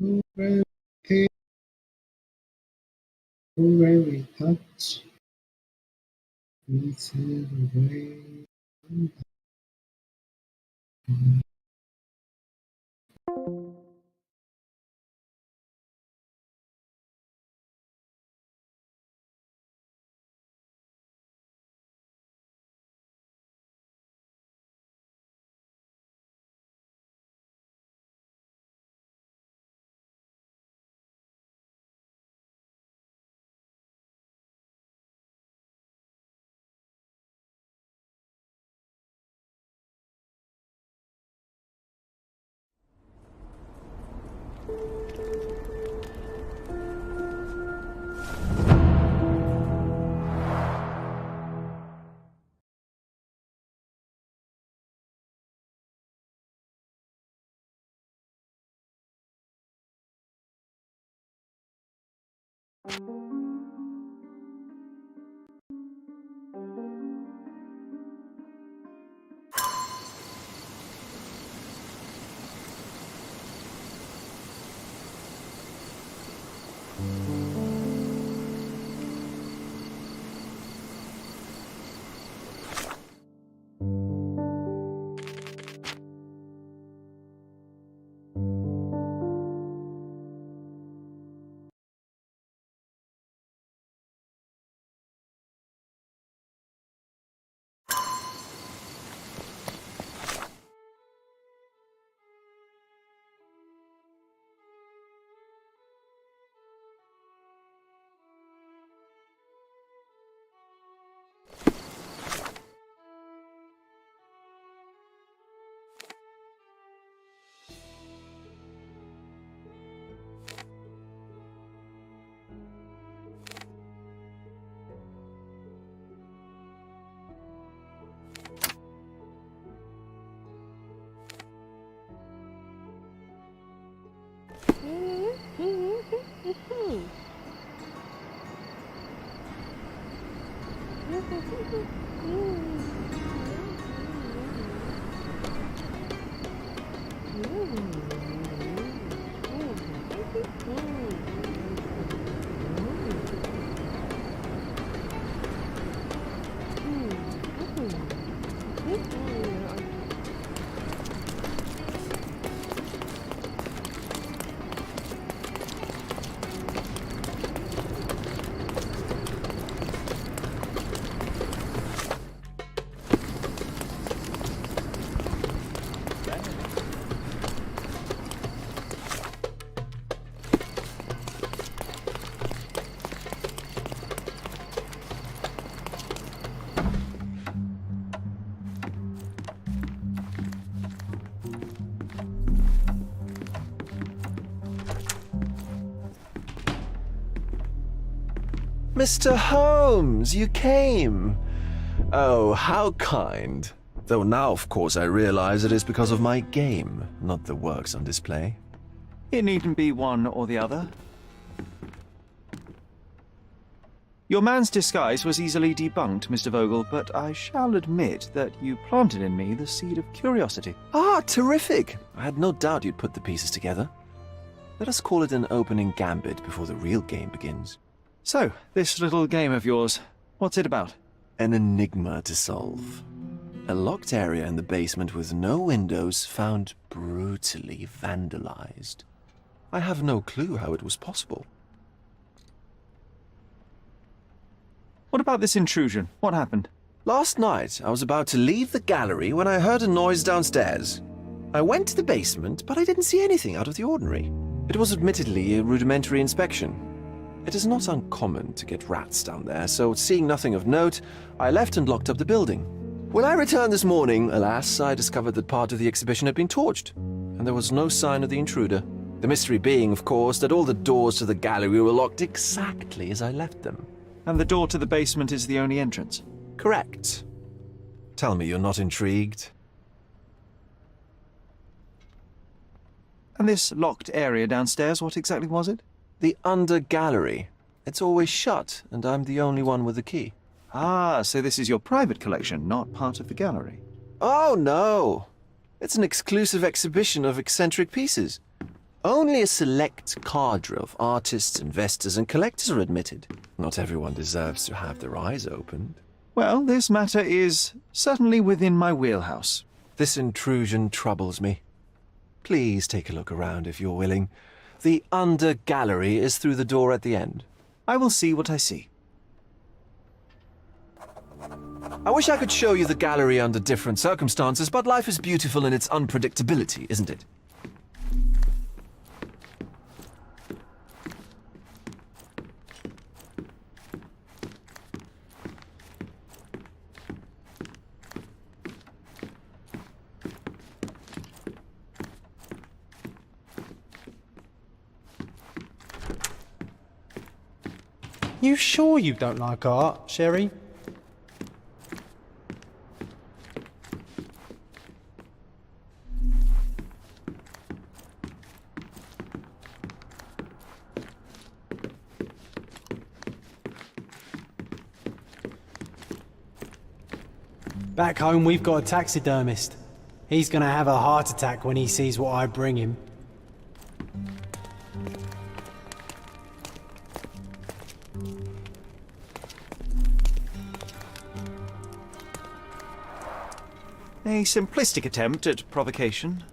Where we where we touch, we see the way. Mr. Holmes, you came! Oh, how kind. Though now, of course, I realize it is because of my game, not the works on display. It needn't be one or the other. Your man's disguise was easily debunked, Mr. Vogel, but I shall admit that you planted in me the seed of curiosity. Ah, terrific! I had no doubt you'd put the pieces together. Let us call it an opening gambit before the real game begins. So, this little game of yours, what's it about? An enigma to solve. A locked area in the basement with no windows found brutally vandalized. I have no clue how it was possible. What about this intrusion? What happened? Last night, I was about to leave the gallery when I heard a noise downstairs. I went to the basement, but I didn't see anything out of the ordinary. It was admittedly a rudimentary inspection. It is not uncommon to get rats down there, so seeing nothing of note, I left and locked up the building. When I returned this morning, alas, I discovered that part of the exhibition had been torched, and there was no sign of the intruder. The mystery being, of course, that all the doors to the gallery were locked exactly as I left them. And the door to the basement is the only entrance? Correct. Tell me you're not intrigued. And this locked area downstairs, what exactly was it? The under gallery. It's always shut, and I'm the only one with the key. Ah, so this is your private collection, not part of the gallery. Oh, no. It's an exclusive exhibition of eccentric pieces. Only a select cadre of artists, investors, and collectors are admitted. Not everyone deserves to have their eyes opened. Well, this matter is certainly within my wheelhouse. This intrusion troubles me. Please take a look around if you're willing. The under gallery is through the door at the end. I will see what I see. I wish I could show you the gallery under different circumstances, but life is beautiful in its unpredictability, isn't it? You sure you don't like art, Sherry? Back home, we've got a taxidermist. He's gonna have a heart attack when he sees what I bring him. A simplistic attempt at provocation.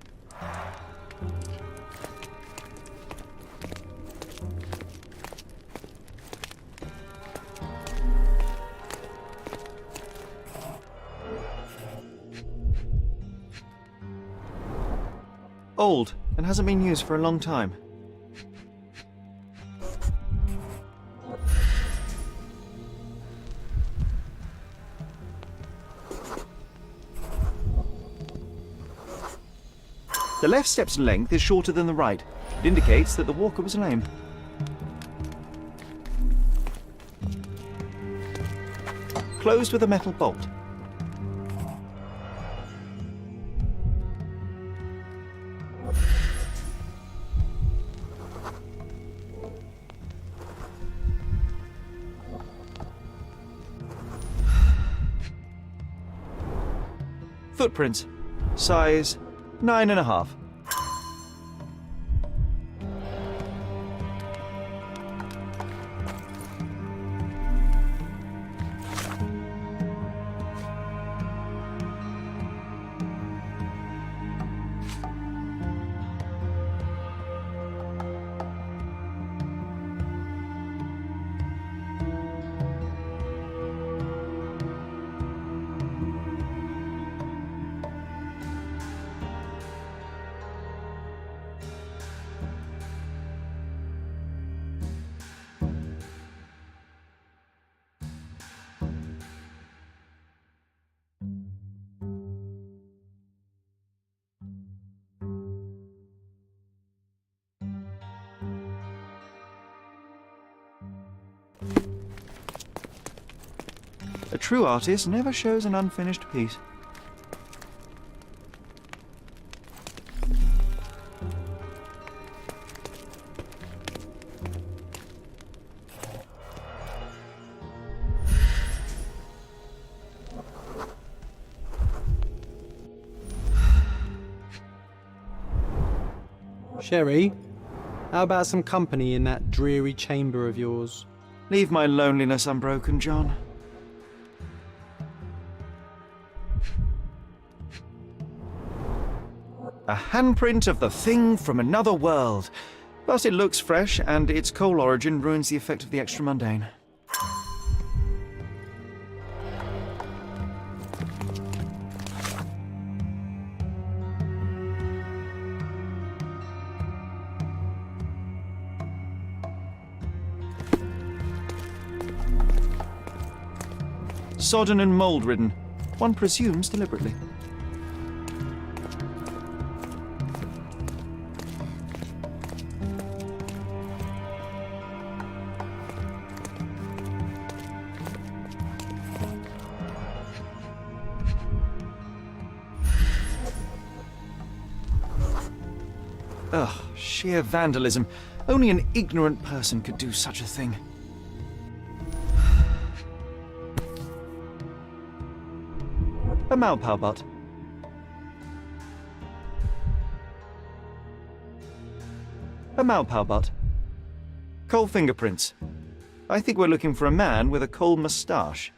Old, and hasn't been used for a long time. The left step's length is shorter than the right. It indicates that the walker was lame. Closed with a metal bolt. Footprints. Size 9.5. A true artist never shows an unfinished piece. Sherry, how about some company in that dreary chamber of yours? Leave my loneliness unbroken, John. A handprint of the thing from another world. But it looks fresh, and its coal origin ruins the effect of the extra mundane. Sodden and mould-ridden. One presumes deliberately. Ugh, sheer vandalism. Only an ignorant person could do such a thing. A Malpowbot. A Maupau butt. Coal fingerprints. I think we're looking for a man with a coal moustache.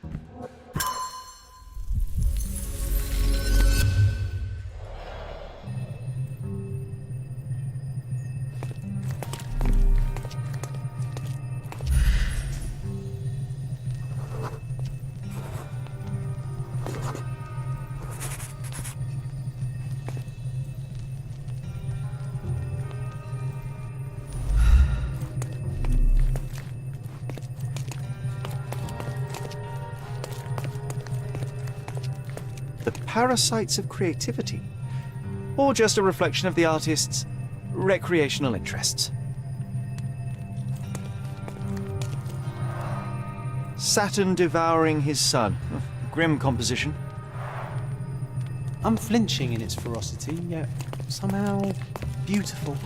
The parasites of creativity, or just a reflection of the artist's recreational interests. Saturn devouring his sun. Grim composition. Unflinching in its ferocity, yet somehow beautiful.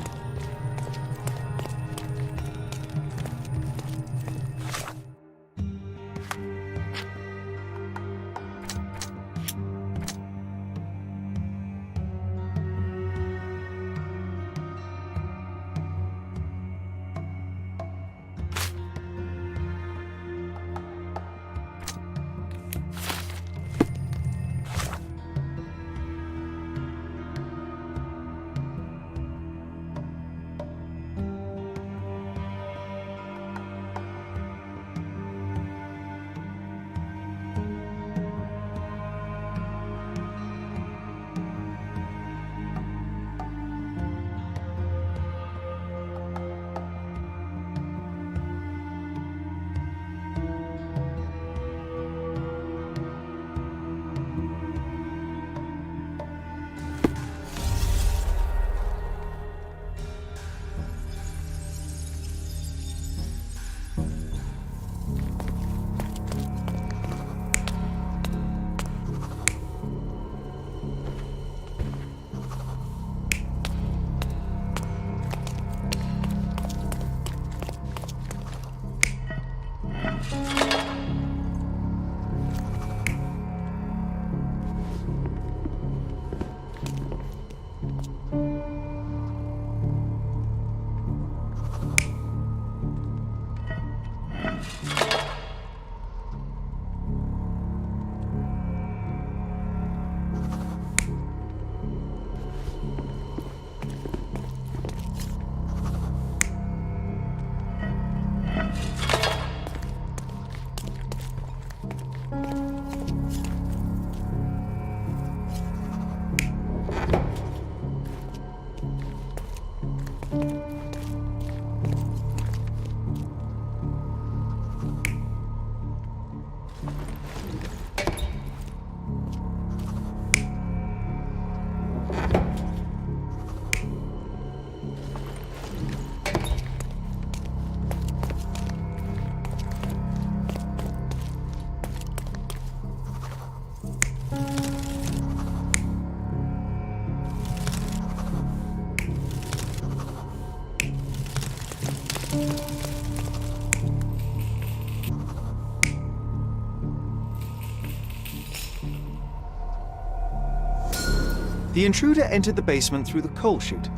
The intruder entered the basement through the coal chute.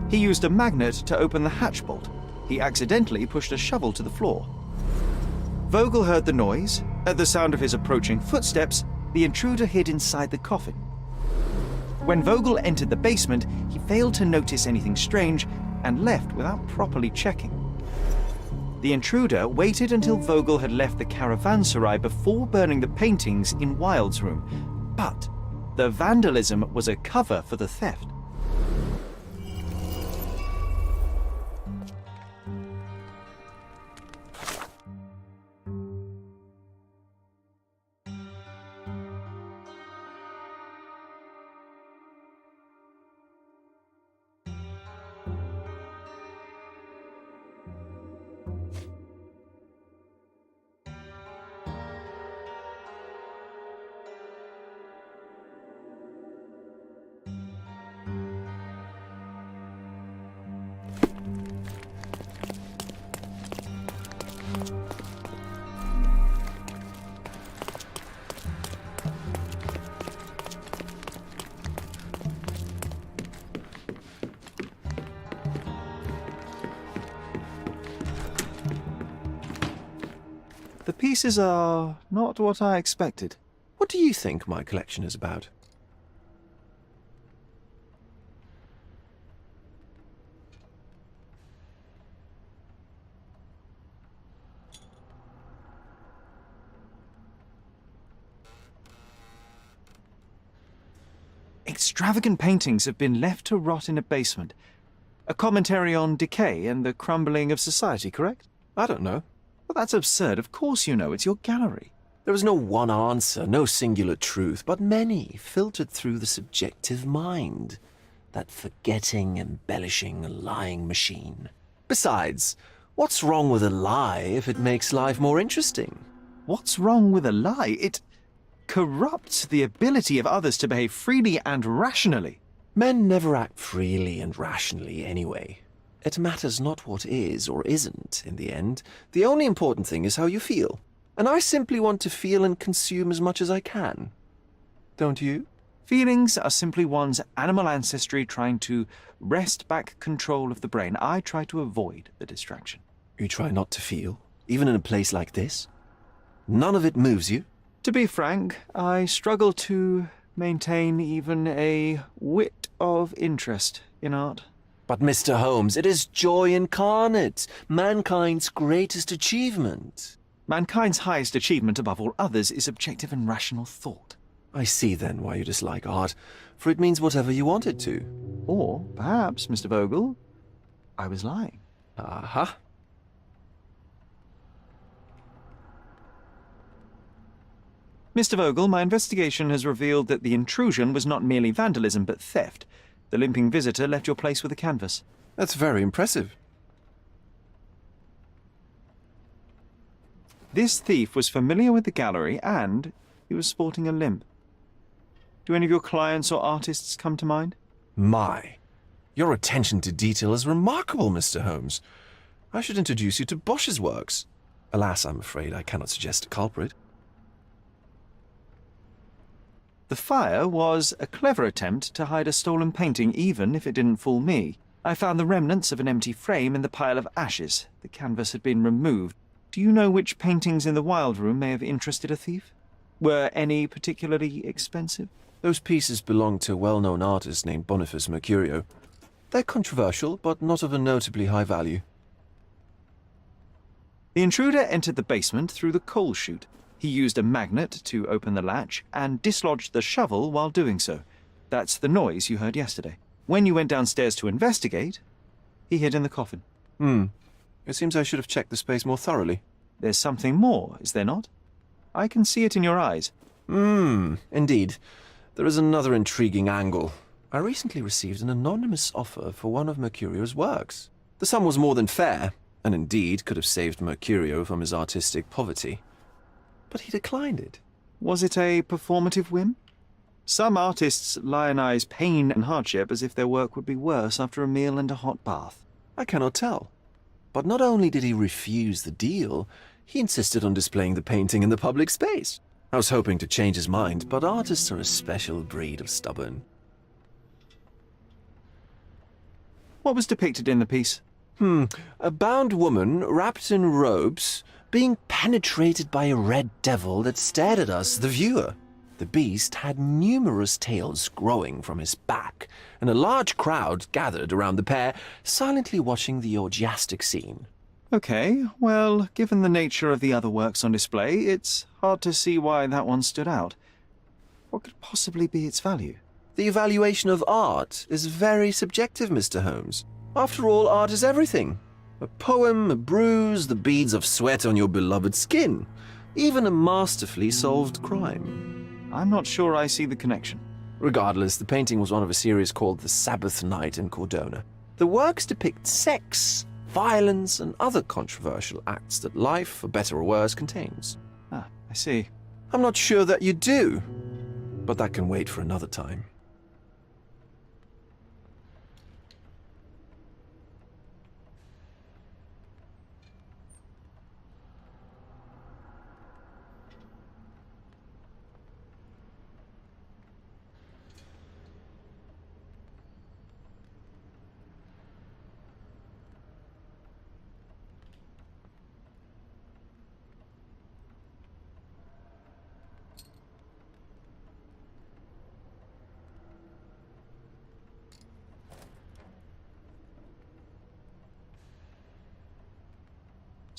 He used a magnet to open the hatch bolt. He accidentally pushed a shovel to the floor. Vogel heard the noise. At the sound of his approaching footsteps, the intruder hid inside the coffin. When Vogel entered the basement, he failed to notice anything strange and left without properly checking. The intruder waited until Vogel had left the caravanserai before burning the paintings in Wilde's room, but the vandalism was a cover for the theft. The pieces are not what I expected. What do you think my collection is about? Extravagant paintings have been left to rot in a basement. A commentary on decay and the crumbling of society, correct? I don't know. Well, that's absurd. Of course you know. It's your gallery. There is no one answer, no singular truth, but many filtered through the subjective mind. That forgetting, embellishing, lying machine. Besides, what's wrong with a lie if it makes life more interesting? What's wrong with a lie? It corrupts the ability of others to behave freely and rationally. Men never act freely and rationally anyway. It matters not what is or isn't in the end. The only important thing is how you feel. And I simply want to feel and consume as much as I can. Don't you? Feelings are simply one's animal ancestry trying to wrest back control of the brain. I try to avoid the distraction. You try not to feel, even in a place like this? None of it moves you? To be frank, I struggle to maintain even a whit of interest in art. But Mr. Holmes, it is joy incarnate, mankind's greatest achievement. Mankind's highest achievement above all others is objective and rational thought. I see then why you dislike art, for it means whatever you want it to. Or perhaps, Mr. Vogel, I was lying. Aha. Mr. Vogel, my investigation has revealed that the intrusion was not merely vandalism but theft. The limping visitor left your place with a canvas. That's very impressive. This thief was familiar with the gallery and he was sporting a limp. Do any of your clients or artists come to mind? My, your attention to detail is remarkable, Mr. Holmes. I should introduce you to Bosch's works. Alas, I'm afraid I cannot suggest a culprit. The fire was a clever attempt to hide a stolen painting, even if it didn't fool me. I found the remnants of an empty frame in the pile of ashes. The canvas had been removed. Do you know which paintings in the Wild Room may have interested a thief? Were any particularly expensive? Those pieces belong to a well-known artist named Boniface Mercurio. They're controversial, but not of a notably high value. The intruder entered the basement through the coal chute. He used a magnet to open the latch and dislodged the shovel while doing so. That's the noise you heard yesterday. When you went downstairs to investigate, he hid in the coffin. It seems I should have checked the space more thoroughly. There's something more, is there not? I can see it in your eyes. Indeed. There is another intriguing angle. I recently received an anonymous offer for one of Mercurio's works. The sum was more than fair, and indeed could have saved Mercurio from his artistic poverty. But he declined it. Was it a performative whim? Some artists lionize pain and hardship as if their work would be worse after a meal and a hot bath. I cannot tell. But not only did he refuse the deal, he insisted on displaying the painting in the public space. I was hoping to change his mind, but artists are a special breed of stubborn. What was depicted in the piece? A bound woman, wrapped in robes, being penetrated by a red devil that stared at us, the viewer. The beast had numerous tails growing from his back, and a large crowd gathered around the pair, silently watching the orgiastic scene. Okay, well, given the nature of the other works on display, it's hard to see why that one stood out. What could possibly be its value? The evaluation of art is very subjective, Mr. Holmes. After all, art is everything. A poem, a bruise, the beads of sweat on your beloved skin. Even a masterfully solved crime. I'm not sure I see the connection. Regardless, the painting was one of a series called The Sabbath Night in Cordona. The works depict sex, violence, and other controversial acts that life, for better or worse, contains. Ah, I see. I'm not sure that you do, but that can wait for another time.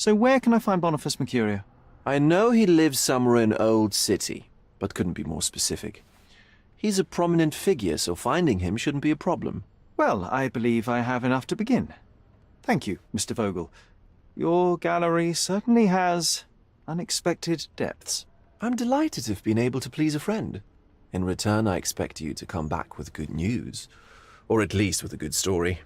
So where can I find Boniface Mercurio? I know he lives somewhere in Old City, but couldn't be more specific. He's a prominent figure, so finding him shouldn't be a problem. Well, I believe I have enough to begin. Thank you, Mr. Vogel. Your gallery certainly has unexpected depths. I'm delighted to have been able to please a friend. In return, I expect you to come back with good news. Or at least with a good story.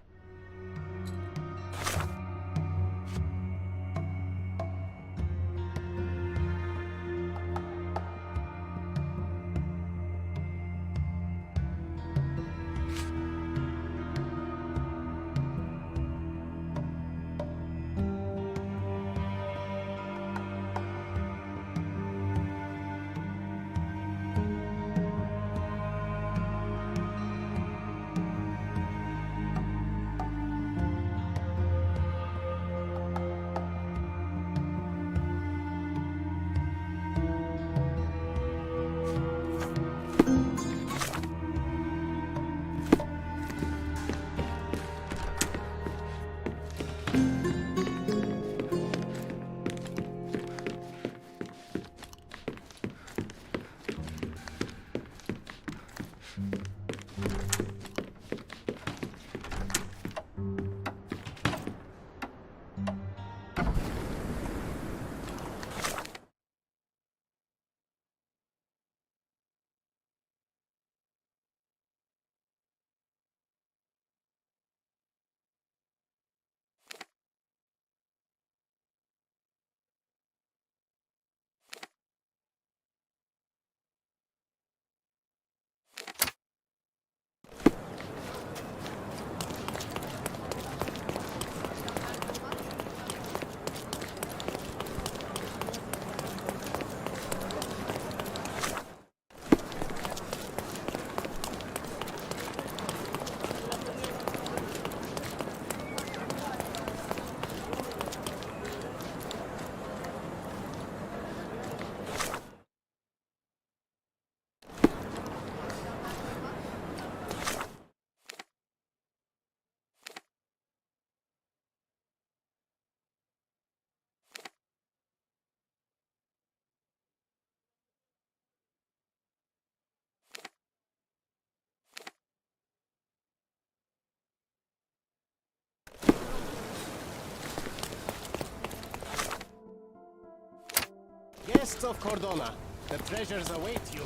Guests of Cordona, the treasures await you.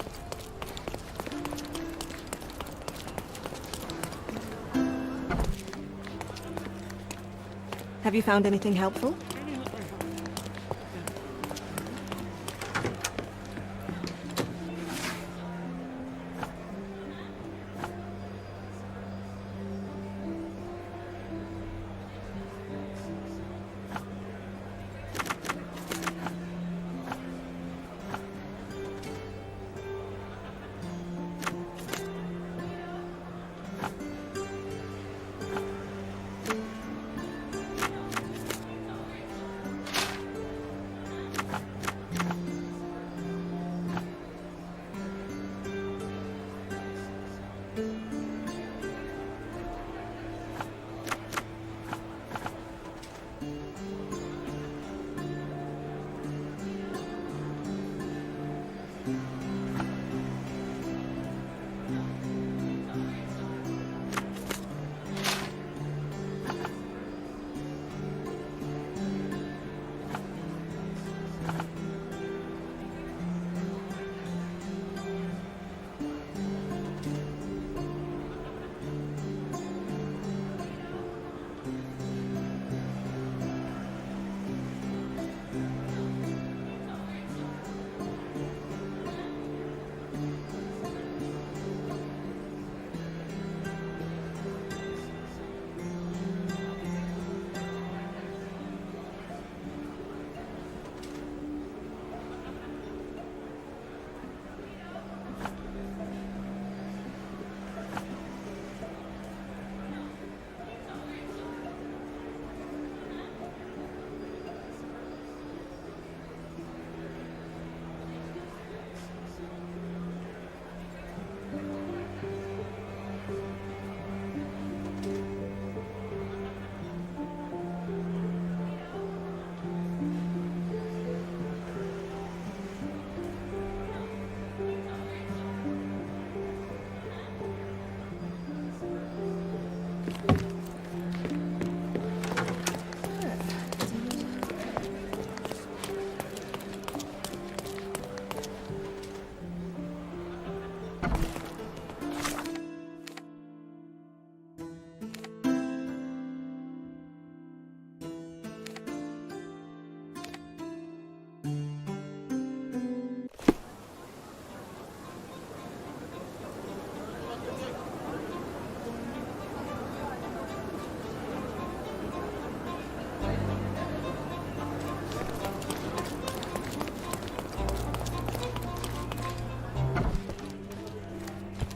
Have you found anything helpful?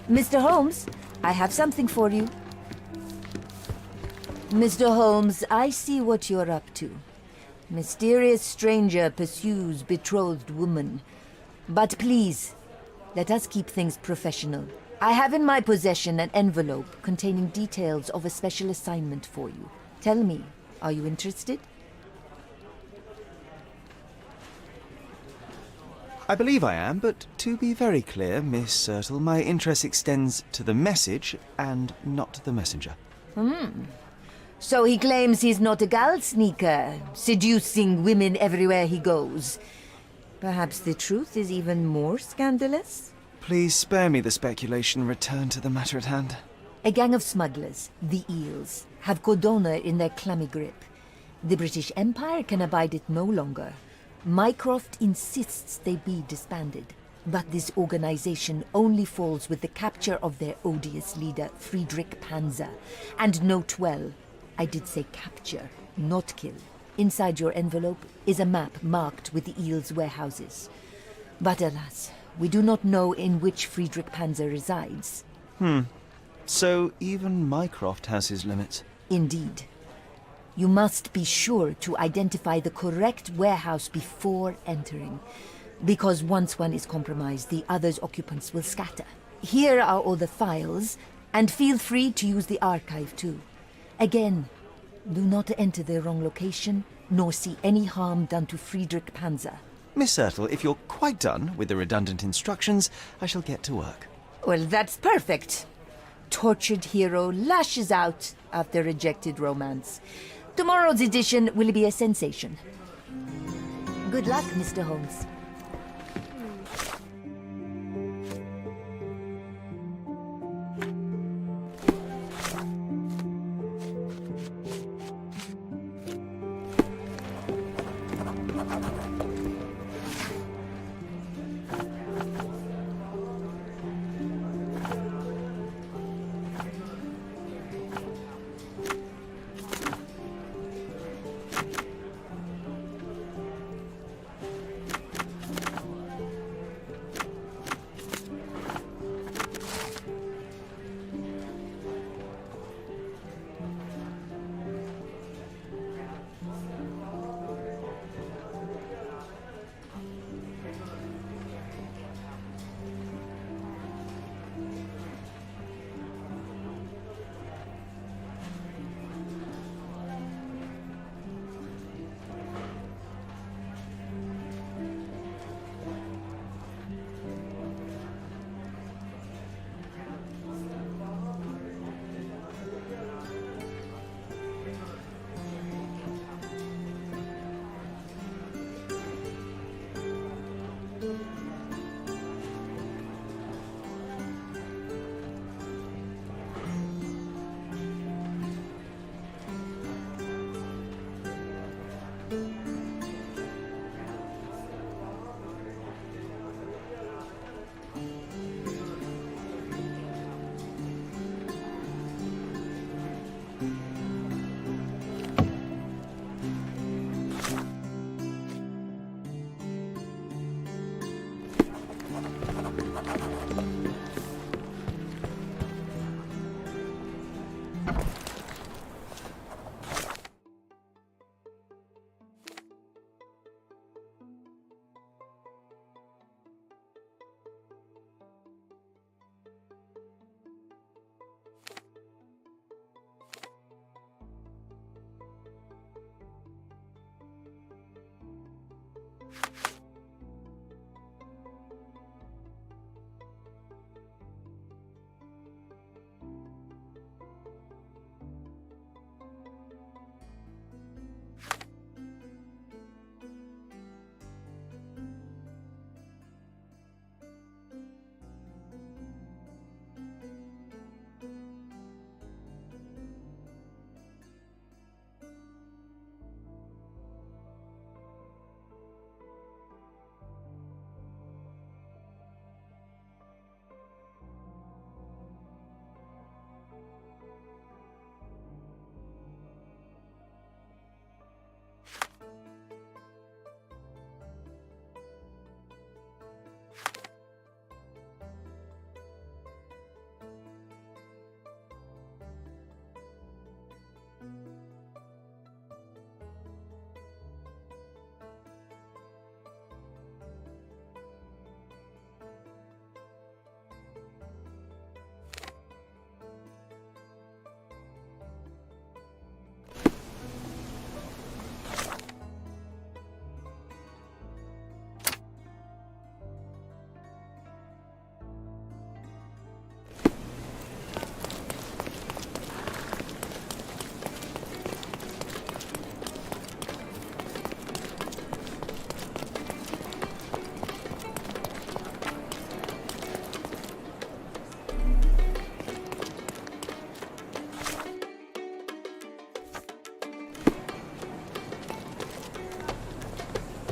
Mr. Holmes, I have something for you. Mr. Holmes, I see what you're up to. Mysterious stranger pursues betrothed woman. But please, let us keep things professional. I have in my possession an envelope containing details of a special assignment for you. Tell me, are you interested? I believe I am, but to be very clear, Miss Sertle, my interest extends to the message and not the messenger. So he claims he's not a gal sneaker, seducing women everywhere he goes. Perhaps the truth is even more scandalous? Please spare me the speculation. Return to the matter at hand. A gang of smugglers, the Eels, have Cordona in their clammy grip. The British Empire can abide it no longer. Mycroft insists they be disbanded. But this organization only falls with the capture of their odious leader, Friedrich Panzer. And note well, I did say capture, not kill. Inside your envelope is a map marked with the Eels' warehouses. But alas, we do not know in which Friedrich Panzer resides. So even Mycroft has his limits. Indeed. You must be sure to identify the correct warehouse before entering. Because once one is compromised, the other's occupants will scatter. Here are all the files, and feel free to use the archive too. Again, do not enter the wrong location, nor see any harm done to Friedrich Panzer. Miss Sertle, if you're quite done with the redundant instructions, I shall get to work. Well, that's perfect. Tortured hero lashes out after rejected romance. Tomorrow's edition will be a sensation. Good luck, Mr. Holmes.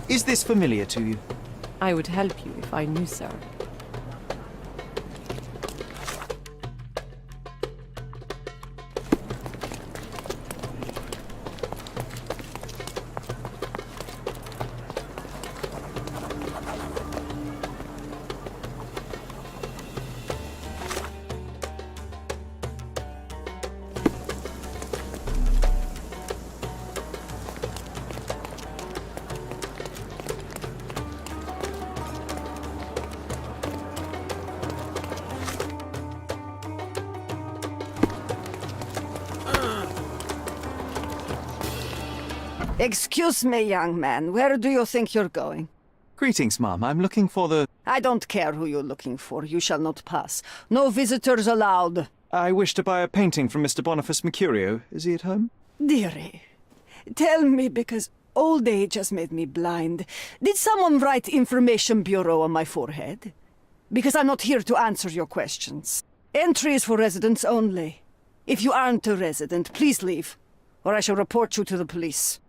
Is this familiar to you? I would help you if I knew, sir. Excuse me, young man. Where do you think you're going? Greetings, ma'am. I'm looking for the... I don't care who you're looking for. You shall not pass. No visitors allowed. I wish to buy a painting from Mr. Boniface Mercurio. Is he at home? Dearie, tell me, because old age has made me blind. Did someone write Information Bureau on my forehead? Because I'm not here to answer your questions. Entry is for residents only. If you aren't a resident, please leave, or I shall report you to the police.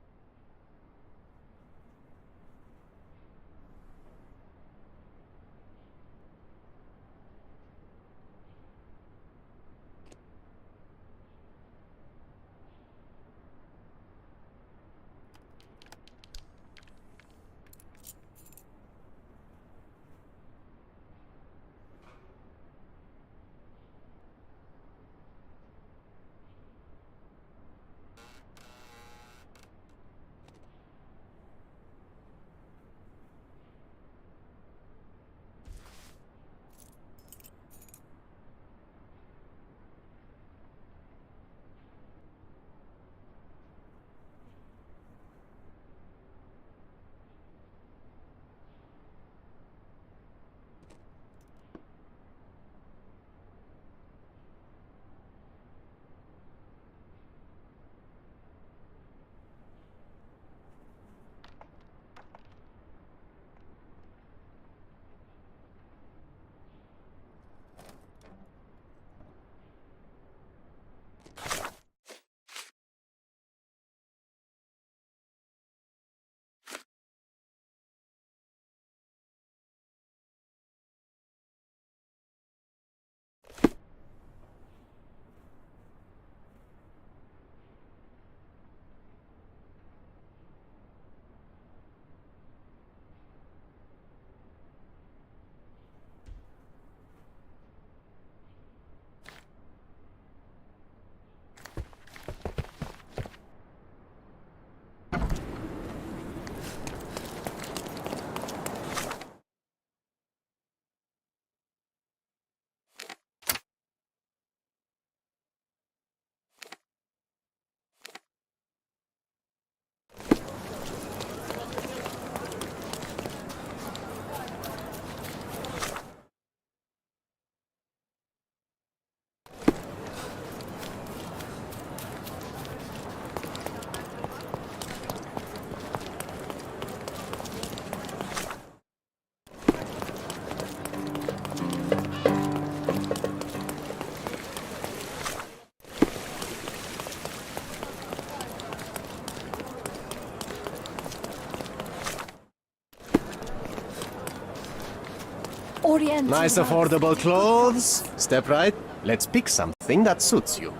Nice affordable clothes. Step right. Let's pick something that suits you.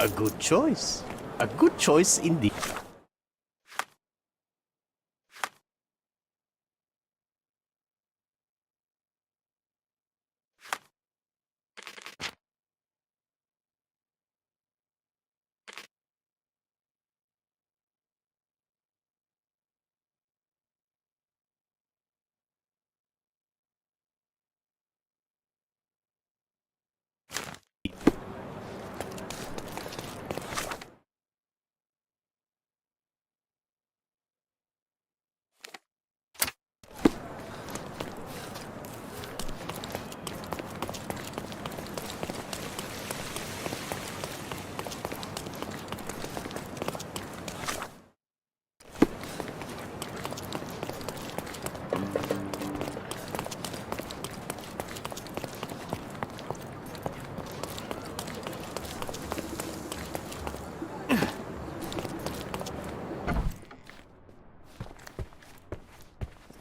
A good choice. A good choice indeed.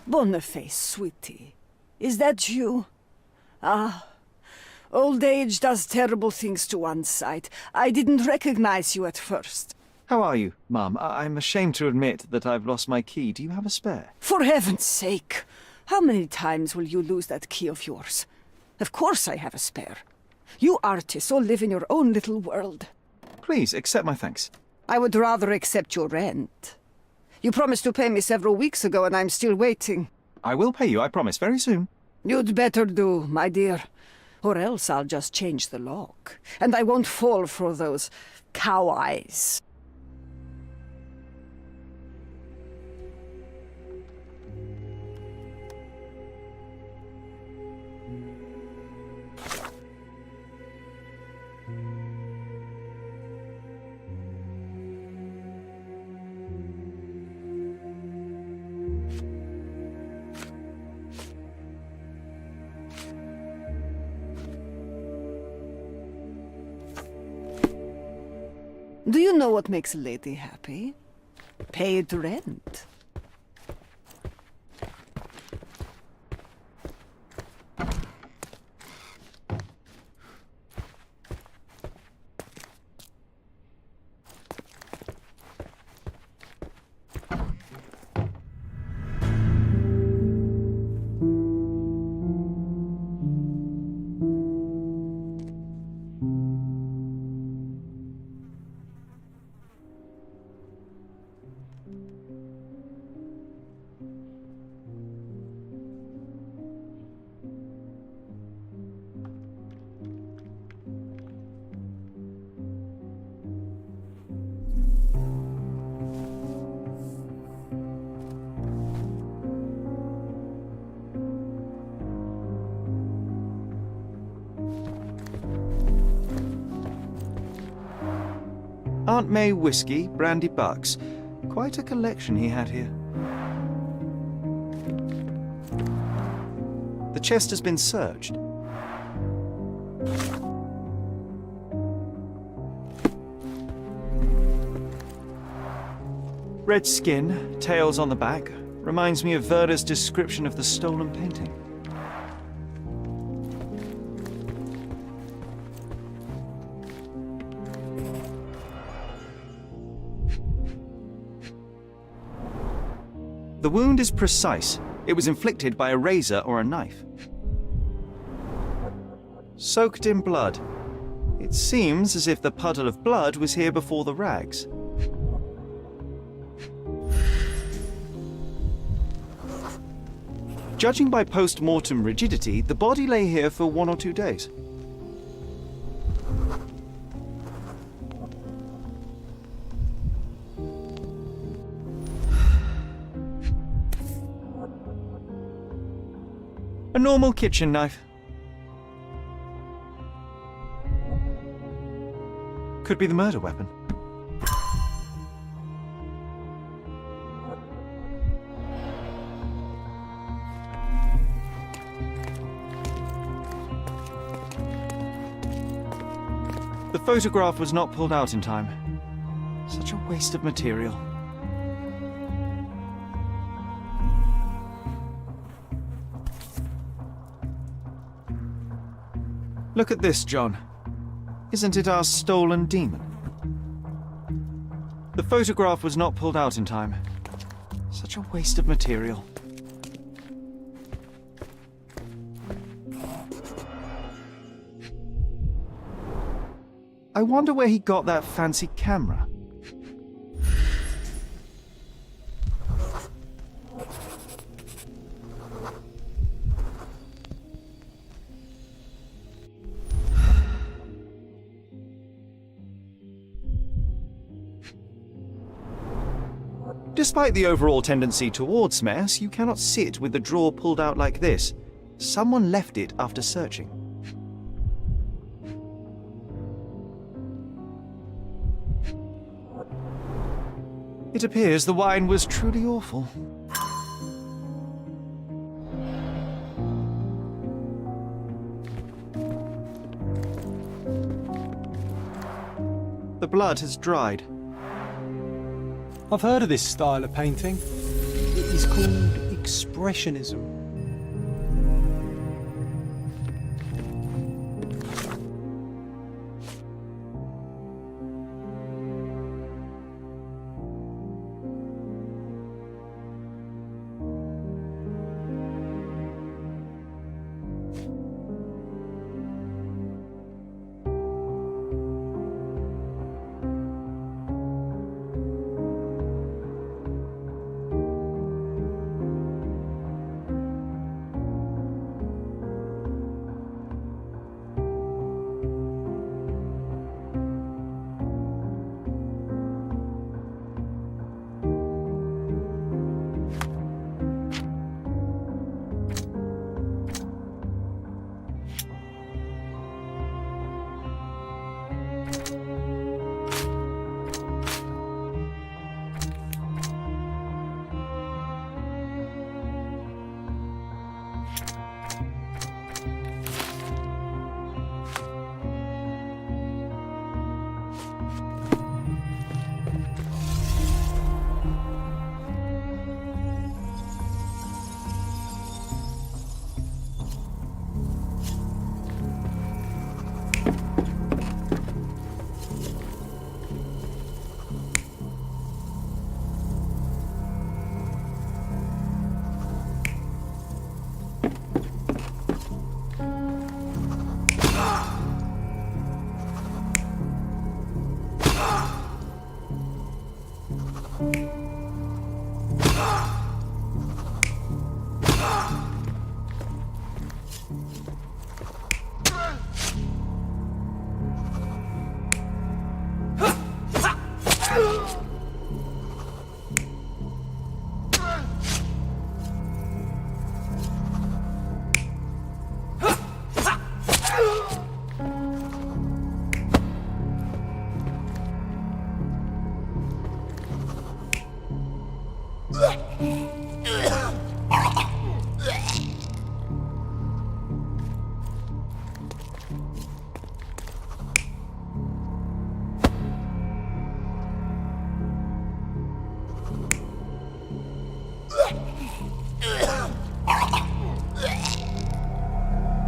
Boniface, sweetie. Is that you? Ah, old age does terrible things to one's sight. I didn't recognize you at first. How are you, Mum? I'm ashamed to admit that I've lost my key. Do you have a spare? For heaven's sake! How many times will you lose that key of yours? Of course I have a spare. You artists all live in your own little world. Please, accept my thanks. I would rather accept your rent. You promised to pay me several weeks ago, and I'm still waiting. I will pay you, I promise, very soon. You'd better do, my dear. Or else I'll just change the lock. And I won't fall for those cow eyes. Do you know what makes a lady happy? Paid rent. Aunt May whiskey, brandy bucks. Quite a collection he had here. The chest has been searched. Red skin, tails on the back. Reminds me of Verda's description of the stolen painting. The wound is precise. It was inflicted by a razor or a knife. Soaked in blood. It seems as if the puddle of blood was here before the rags. Judging by post-mortem rigidity, the body lay here for 1 or 2 days. A normal kitchen knife. Could be the murder weapon. The photograph was not pulled out in time. Such a waste of material. Look at this, John. Isn't it our stolen demon? The photograph was not pulled out in time. Such a waste of material. I wonder where he got that fancy camera. Despite the overall tendency towards mess, you cannot sit with the drawer pulled out like this. Someone left it after searching. It appears the wine was truly awful. The blood has dried. I've heard of this style of painting. It is called Expressionism.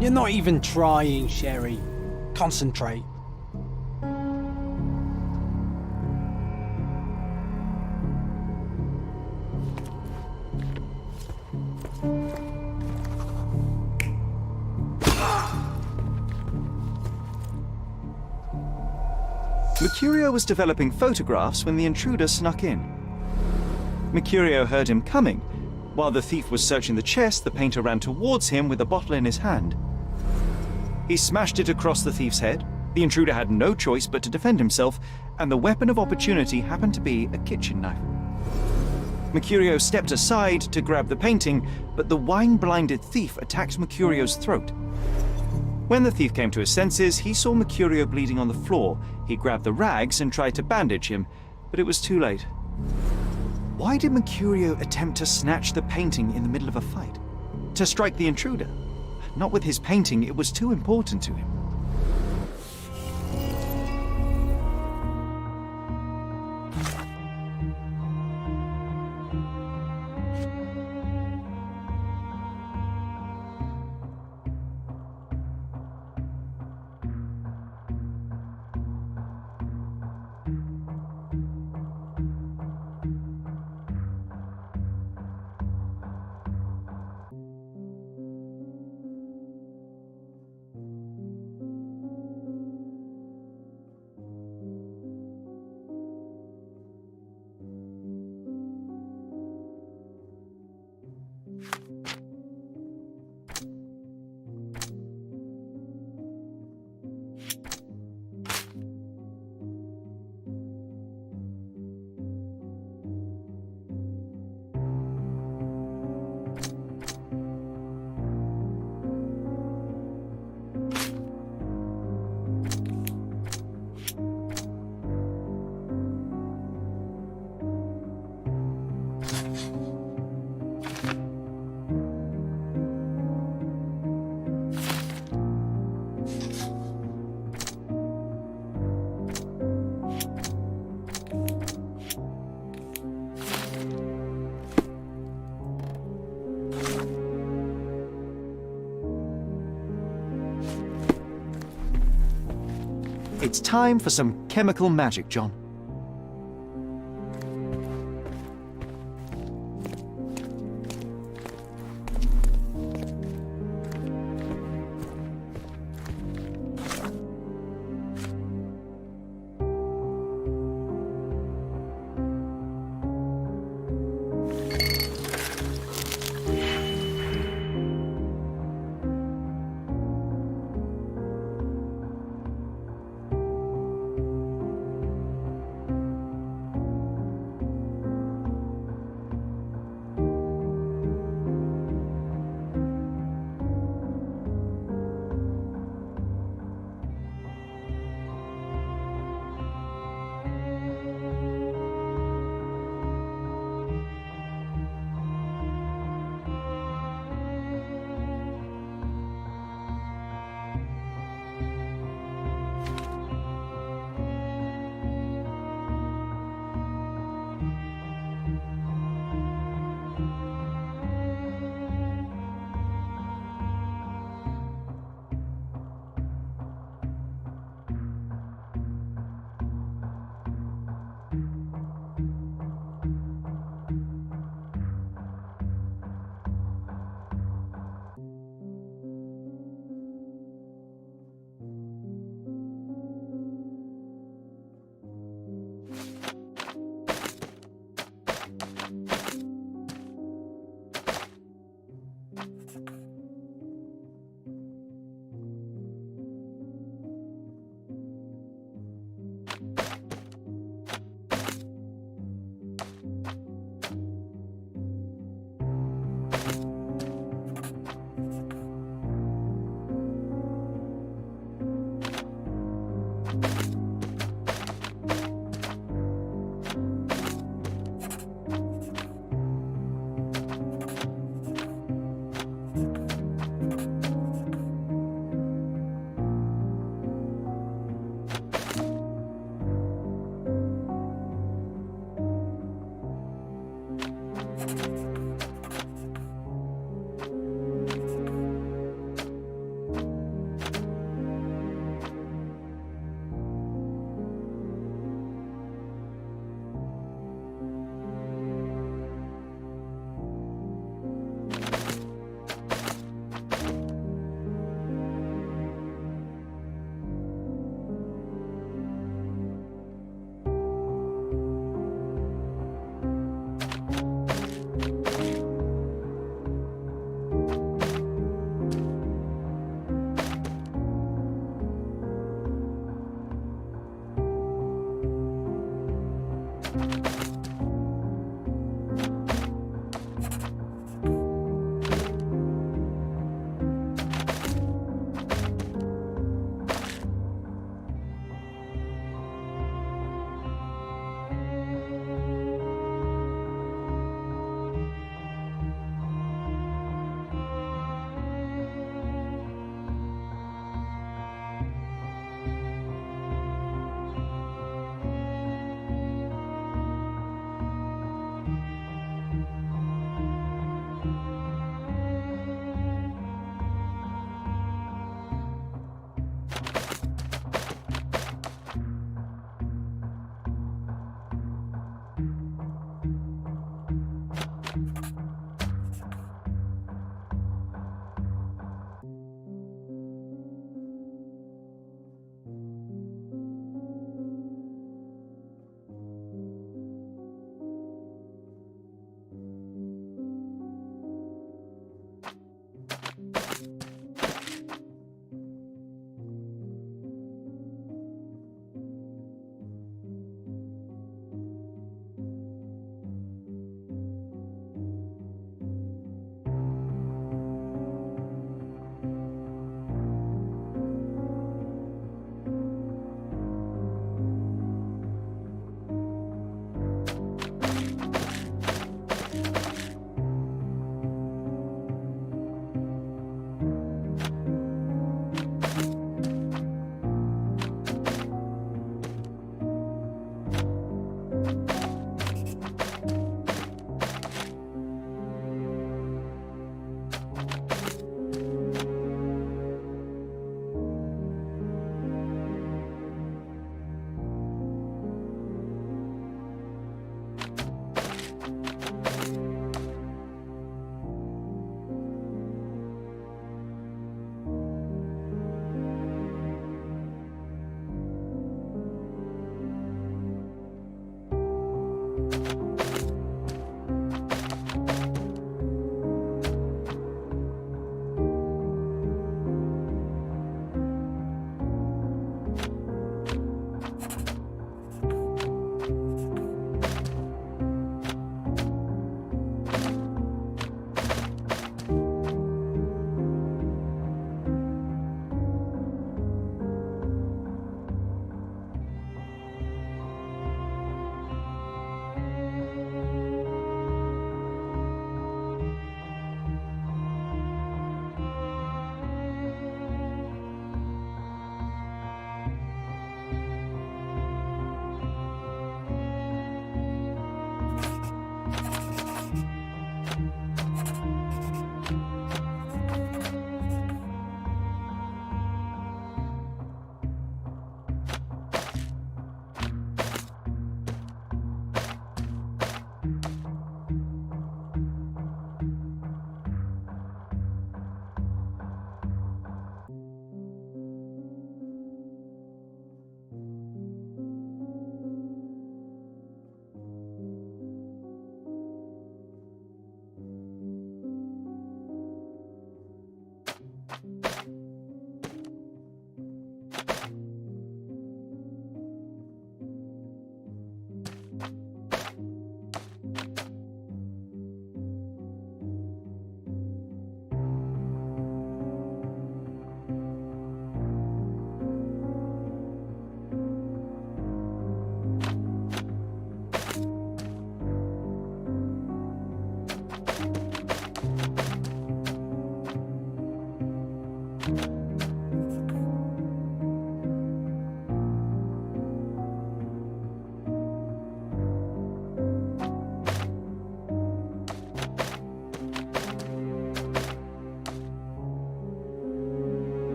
You're not even trying, Sherry. Concentrate. Mercurio was developing photographs when the intruder snuck in. Mercurio heard him coming. While the thief was searching the chest, the painter ran towards him with a bottle in his hand. He smashed it across the thief's head. The intruder had no choice but to defend himself, and the weapon of opportunity happened to be a kitchen knife. Mercurio stepped aside to grab the painting, but the wine-blinded thief attacked Mercurio's throat. When the thief came to his senses, he saw Mercurio bleeding on the floor. He grabbed the rags and tried to bandage him, but it was too late. Why did Mercurio attempt to snatch the painting in the middle of a fight? To strike the intruder? Not with his painting, it was too important to him. It's time for some chemical magic, John.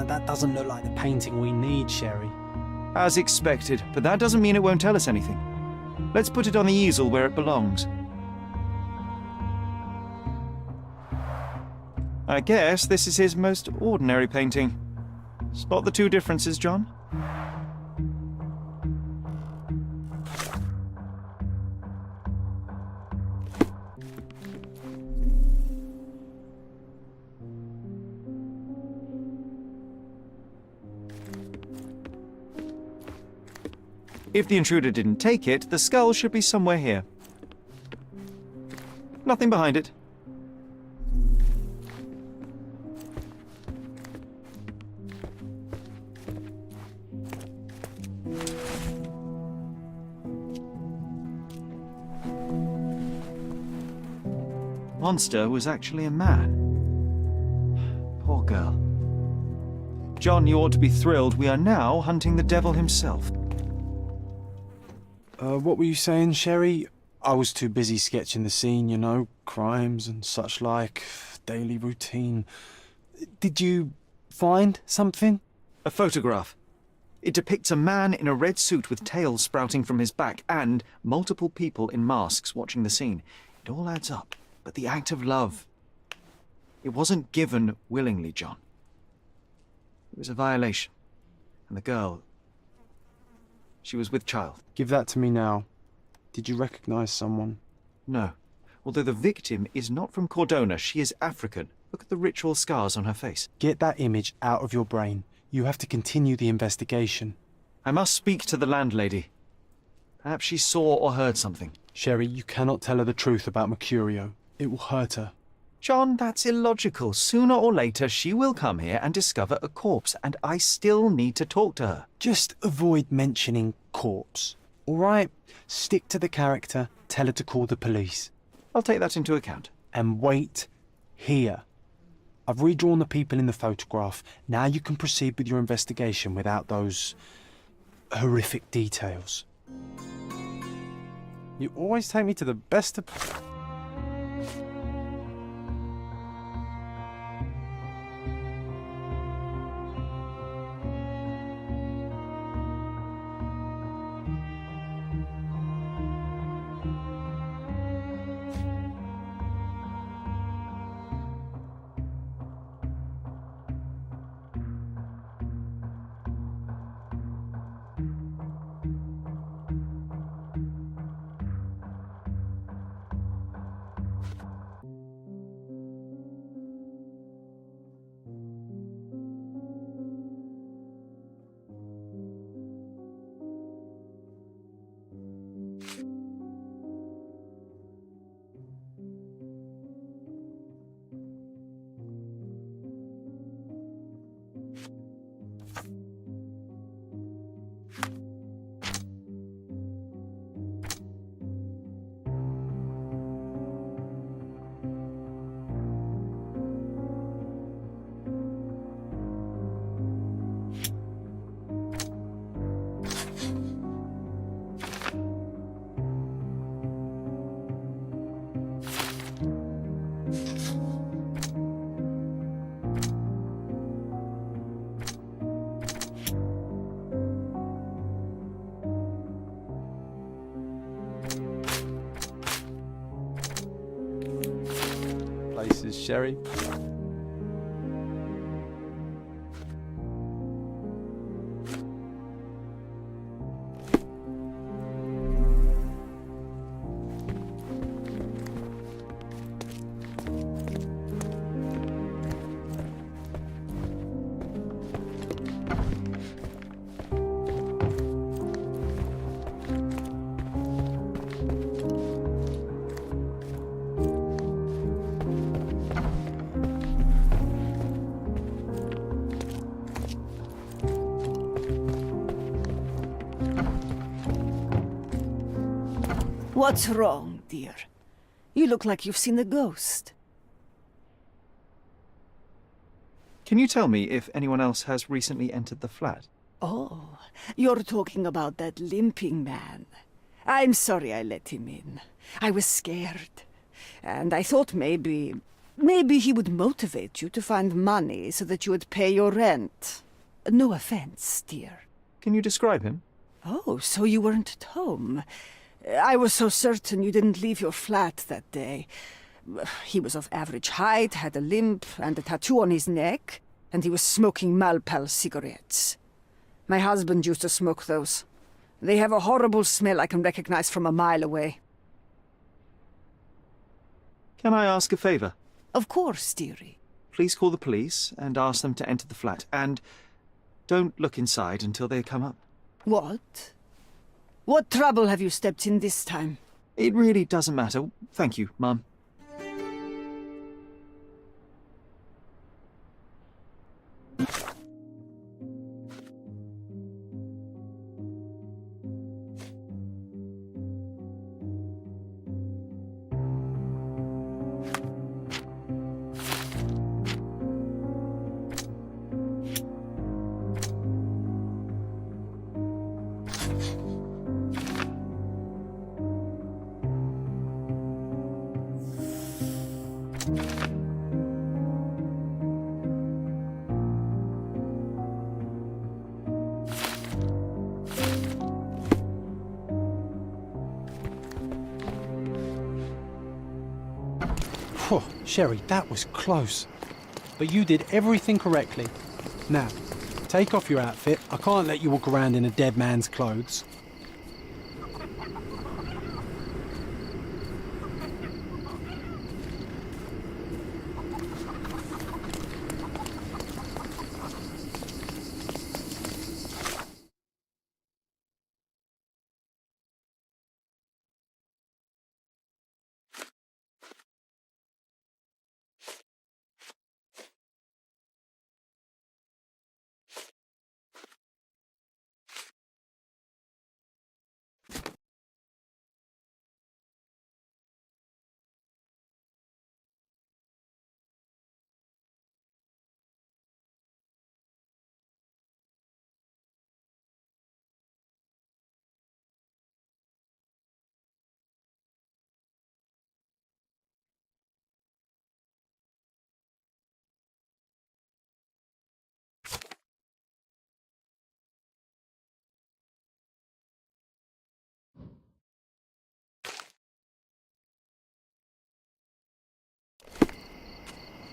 That doesn't look like the painting we need, Sherry. As expected, but that doesn't mean it won't tell us anything. Let's put it on the easel where it belongs. I guess this is his most ordinary painting. Spot the two differences, John? If the intruder didn't take it, the skull should be somewhere here. Nothing behind it. Monster was actually a man. Poor girl. John, you ought to be thrilled. We are now hunting the devil himself. What were you saying, Sherry? I was too busy sketching the scene, you know, crimes and such like, daily routine. Did you find something? A photograph. It depicts a man in a red suit with tails sprouting from his back and multiple people in masks watching the scene. It all adds up. But the act of love, it wasn't given willingly, John. It was a violation. And the girl, she was with child. Give that to me now. Did you recognize someone? No. Although the victim is not from Cordona, she is African. Look at the ritual scars on her face. Get that image out of your brain. You have to continue the investigation. I must speak to the landlady. Perhaps she saw or heard something. Sherry, you cannot tell her the truth about Mercurio. It will hurt her. John, that's illogical. Sooner or later, she will come here and discover a corpse, and I still need to talk to her. Just avoid mentioning corpse, all right? Stick to the character, tell her to call the police. I'll take that into account. And wait here. I've redrawn the people in the photograph. Now you can proceed with your investigation without those horrific details. You always take me to the best of... Places, Sherry. What's wrong, dear? You look like you've seen a ghost. Can you tell me if anyone else has recently entered the flat? Oh, you're talking about that limping man. I'm sorry I let him in. I was scared. And I thought maybe he would motivate you to find money so that you would pay your rent. No offense, dear. Can you describe him? Oh, so you weren't at home. I was so certain you didn't leave your flat that day. He was of average height, had a limp and a tattoo on his neck, and he was smoking Malpal cigarettes. My husband used to smoke those. They have a horrible smell I can recognize from a mile away. Can I ask a favor? Of course, dearie. Please call the police and ask them to enter the flat, and don't look inside until they come up. What? What trouble have you stepped in this time? It really doesn't matter. Thank you, Mum. Phew, Sherry, that was close. But you did everything correctly. Now, take off your outfit. I can't let you walk around in a dead man's clothes.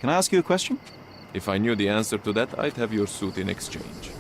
Can I ask you a question? If I knew the answer to that, I'd have your suit in exchange.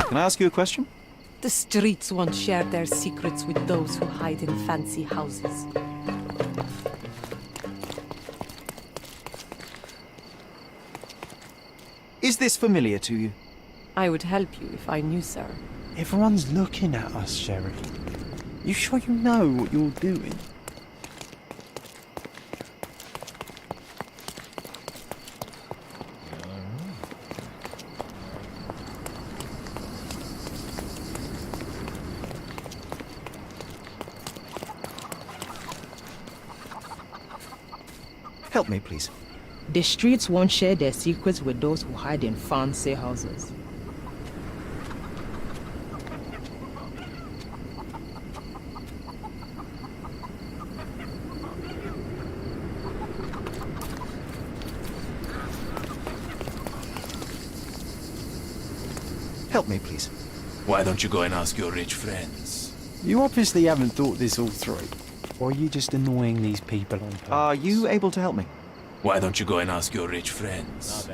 Can I ask you a question? The streets won't share their secrets with those who hide in fancy houses. Is this familiar to you? I would help you if I knew, sir. Everyone's looking at us, Sherry. You sure you know what you're doing? Help me, please. The streets won't share their secrets with those who hide in fancy houses. Help me, please. Why don't you go and ask your rich friends? You obviously haven't thought this all through. Or are you just annoying these people on purpose? Are you able to help me? Why don't you go and ask your rich friends?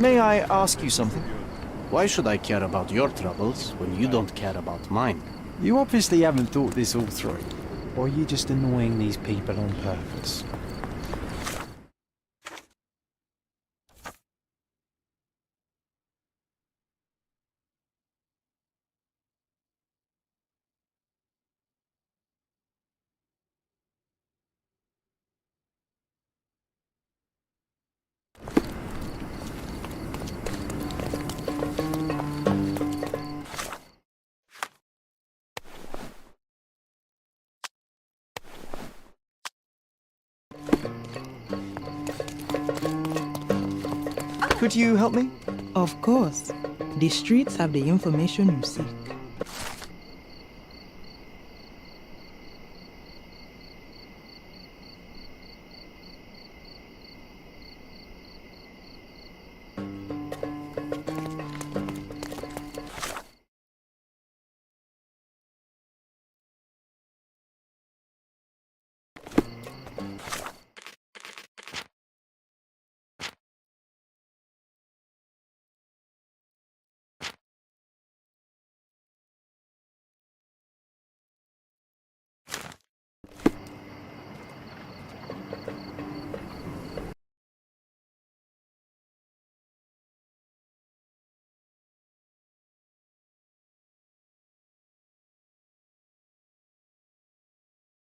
May I ask you something? Why should I care about your troubles when you don't care about mine? You obviously haven't thought this all through. Or are you just annoying these people on purpose? Could you help me? Of course. The streets have the information you seek.